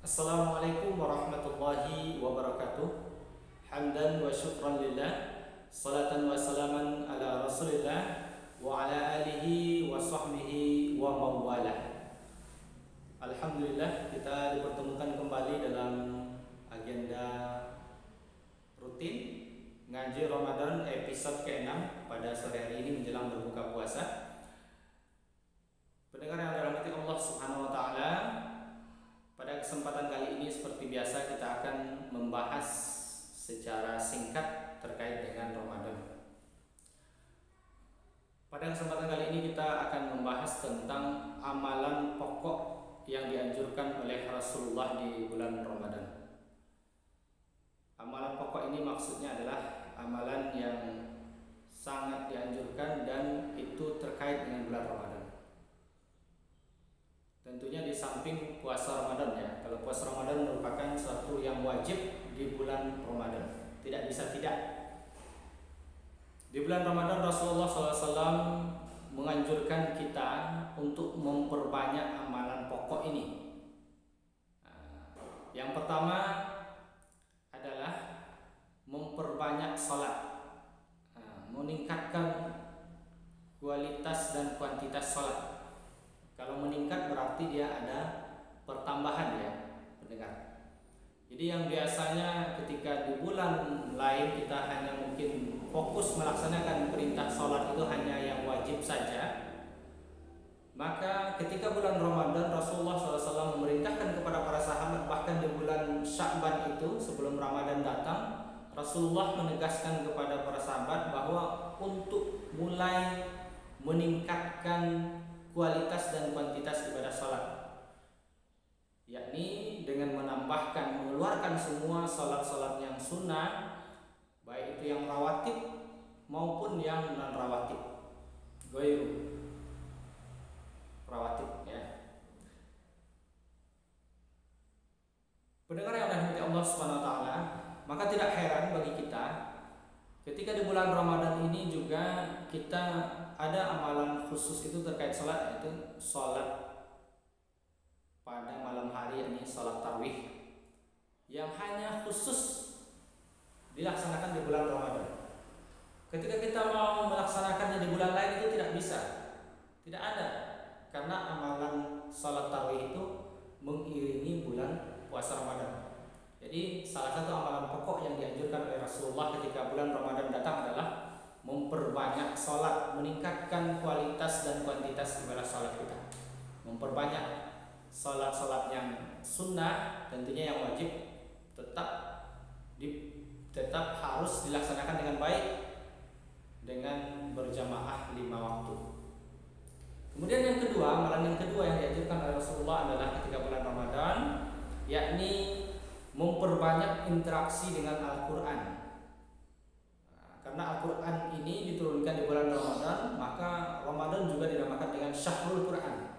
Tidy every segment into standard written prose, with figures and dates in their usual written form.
Assalamualaikum warahmatullahi wabarakatuh. Hamdan wa syukran lillah, salatan wa salaman ala rasulillah wa ala alihi wa sahbihi wa mawalah. Alhamdulillah, kita dipertemukan kembali dalam agenda rutin ngaji Ramadan episode ke-6 pada sore hari ini menjelang berbuka puasa. Pendengar yang dirahmati Allah Subhanahu wa taala, pada kesempatan kali ini seperti biasa kita akan membahas secara singkat terkait dengan Ramadan. Pada kesempatan kali ini kita akan membahas tentang amalan pokok yang dianjurkan oleh Rasulullah di bulan Ramadan. Amalan pokok ini maksudnya adalah amalan yang sangat dianjurkan dan itu terkait dengan bulan Ramadan. Tentunya di samping puasa Ramadan ya. Kalau puasa Ramadan merupakan suatu yang wajib di bulan Ramadan, tidak bisa tidak. Di bulan Ramadan Rasulullah SAW menganjurkan kita untuk memperbanyak amalan pokok ini. Yang pertama adalah memperbanyak sholat, meningkatkan kualitas dan kuantitas sholat. Kalau meningkat berarti dia ada pertambahan ya, pendengar. Jadi yang biasanya ketika di bulan lain kita hanya mungkin fokus melaksanakan perintah sholat itu hanya yang wajib saja, maka ketika bulan Ramadan Rasulullah SAW memerintahkan kepada para sahabat, bahkan di bulan Sya'ban itu sebelum Ramadan datang, Rasulullah menegaskan kepada para sahabat bahwa untuk mulai meningkatkan kualitas dan kuantitas ibadah sholat, yakni dengan mengeluarkan semua sholat-sholat yang sunnah, baik itu yang rawatib maupun yang non rawatib, goiru rawatib ya. Pendengar yang dirahmati Allah Subhanahu wa taala, maka tidak heran bagi kita ketika di bulan Ramadan ini juga kita ada amalan khusus itu terkait sholat, yaitu sholat pada malam hari, yakni sholat tarawih yang hanya khusus dilaksanakan di bulan Ramadan. Ketika kita mau melaksanakannya di bulan lain itu tidak bisa, tidak ada, karena amalan sholat tarawih itu mengiringi bulan puasa Ramadan. Jadi salah satu amalan pokok yang dianjurkan oleh Rasulullah ketika bulan Ramadan datang adalah memperbanyak sholat, meningkatkan kualitas dan kuantitas ibadah sholat kita. Memperbanyak sholat-sholat yang sunnah, tentunya yang wajib tetap harus dilaksanakan dengan baik dengan berjamaah 5 waktu. Kemudian yang kedua, amalan yang kedua yang dianjurkan oleh Rasulullah adalah ketika bulan Ramadan, yakni memperbanyak interaksi dengan Al-Quran. Karena Al-Quran ini diturunkan di bulan Ramadan, maka Ramadan juga dinamakan dengan Syahrul Quran.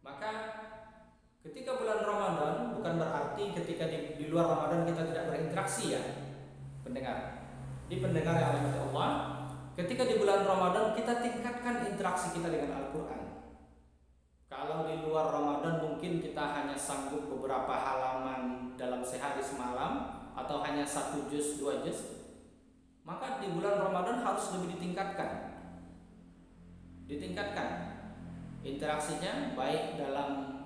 Maka ketika bulan Ramadan bukan berarti ketika di luar Ramadan kita tidak berinteraksi ya, pendengar. Di pendengar yang dirahmati Allah, ketika di bulan Ramadan kita tingkatkan interaksi kita dengan Al-Quran. Kalau di luar Ramadan mungkin kita hanya sanggup beberapa halaman dalam sehari semalam atau hanya 1 juz, 2 juz, maka di bulan Ramadan harus lebih ditingkatkan interaksinya, baik dalam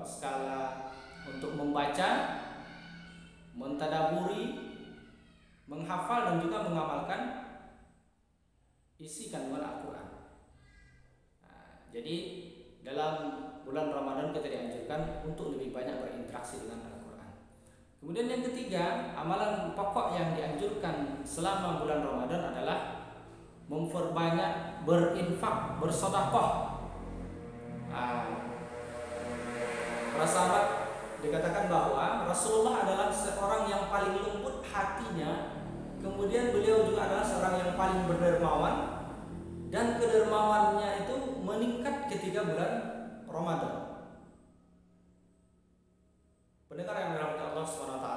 skala untuk membaca, mentadaburi, menghafal dan juga mengamalkan isi kandungan Al-Quran. Jadi dalam bulan Ramadan kita dianjurkan untuk lebih banyak berinteraksi dengan Al-Quran. Kemudian yang ketiga, amalan pokok yang dianjurkan selama bulan Ramadan adalah memperbanyak berinfak, bersedekah. Para sahabat dikatakan bahwa Rasulullah adalah seorang yang paling lembut hatinya, kemudian beliau juga adalah seorang yang paling berdermawan, dan kedermawannya itu meningkat ketika bulan Ramadan. Pendengar yang dirahmati Allah SWT,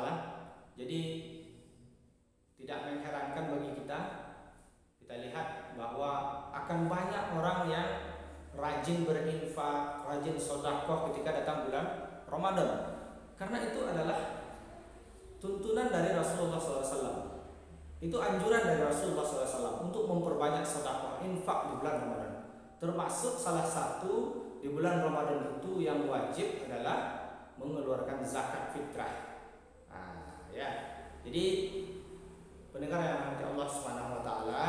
jadi tidak mengherankan bagi kita lihat bahwa akan banyak orang yang rajin berinfak, rajin sedekah ketika datang bulan Ramadan. Karena itu adalah tuntunan dari Rasulullah SAW. Itu anjuran dari Rasulullah SAW untuk memperbanyak sedekah, infak di bulan Ramadan. Termasuk salah satu di bulan Ramadan itu yang wajib adalah mengeluarkan zakat fitrah. Nah, ya. Jadi pendengar yang dirahmati Allah Subhanahu wa taala,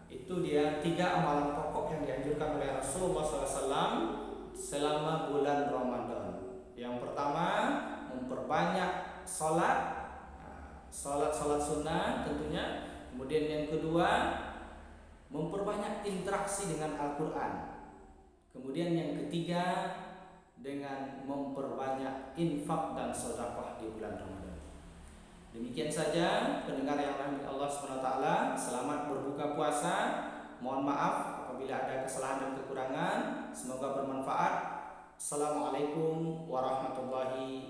itu dia 3 amalan pokok yang dianjurkan oleh Rasulullah SAW selama bulan Ramadan. Yang pertama, memperbanyak salat, salat sunnah tentunya. Kemudian yang kedua, memperbanyak interaksi dengan Al-Quran. Kemudian yang ketiga, dengan memperbanyak infak dan sedekah di bulan Ramadan. Demikian saja pendengar yang dirahmati Allah SWT. Selamat berbuka puasa. Mohon maaf apabila ada kesalahan dan kekurangan. Semoga bermanfaat. Assalamualaikum warahmatullahi